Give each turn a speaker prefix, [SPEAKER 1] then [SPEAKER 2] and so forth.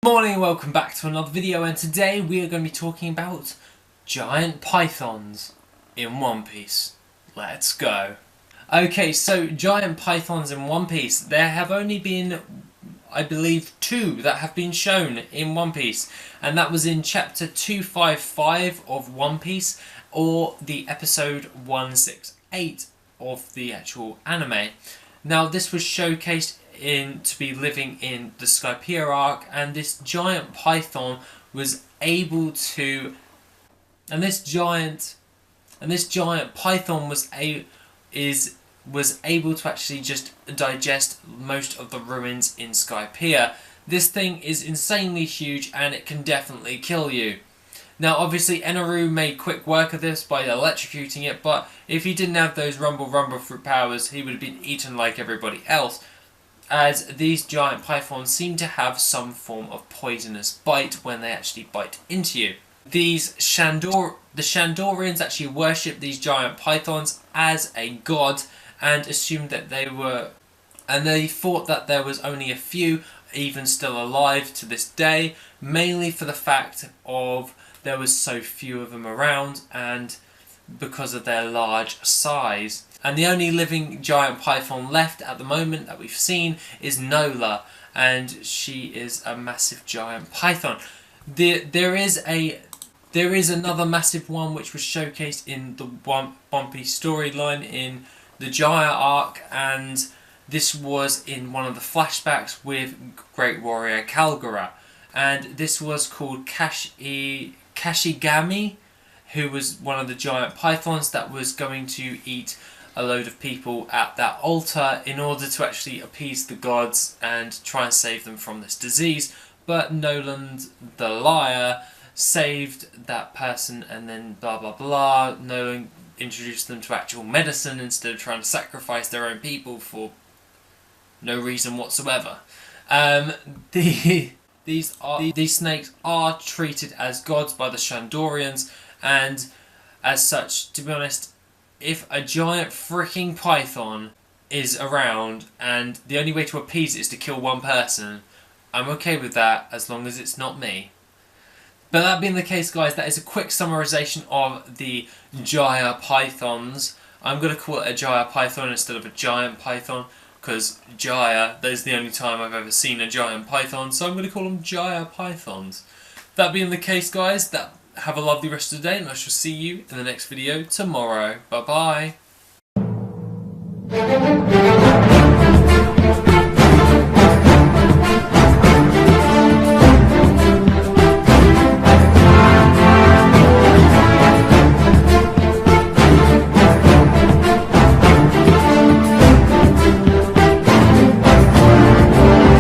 [SPEAKER 1] Morning and welcome back to another video, and today we are going to be talking about giant pythons in One Piece. Let's go. Okay, so giant pythons in One Piece. There have only been, I believe, 2 that have been shown in One Piece, and that was in chapter 255 of One Piece, or the episode 168 of the actual anime. Now this was showcased to be living in the Skypiea arc, and this giant python was able to, and this giant python was able to actually just digest most of the ruins in Skypiea. This thing is insanely huge and it can definitely kill you. Now obviously Eneru made quick work of this by electrocuting it, but if he didn't have those rumble fruit powers, he would have been eaten like everybody else, as these giant pythons seem to have some form of poisonous bite when they actually bite into you. The Shandorians actually worship these giant pythons as a god and assumed that they thought that there was only a few even still alive to this day, mainly for the fact of there was so few of them around and because of their large size. And the only living giant python left at the moment that we've seen is Nola, and she is a massive giant python. There is another massive one which was showcased in the One Piece storyline in the Jaya arc, and this was in one of the flashbacks with Great Warrior Kalgara, and this was called Kashigami, who was one of the giant pythons that was going to eat a load of people at that altar in order to actually appease the gods and try and save them from this disease. But Noland the liar saved that person, and then blah blah blah. Noland introduced them to actual medicine instead of trying to sacrifice their own people for no reason whatsoever. These snakes are treated as gods by the Shandorians, and as such, to be honest, if a giant freaking python is around and the only way to appease it is to kill one person, I'm okay with that as long as it's not me. But that being the case, guys, that is a quick summarization of the Jaya Pythons. I'm going to call it a Jaya Python instead of a giant python, because Jaya, that is the only time I've ever seen a giant python, so I'm going to call them Jaya Pythons. That being the case, guys, have a lovely rest of the day, and I shall see you in the next video tomorrow. Bye bye.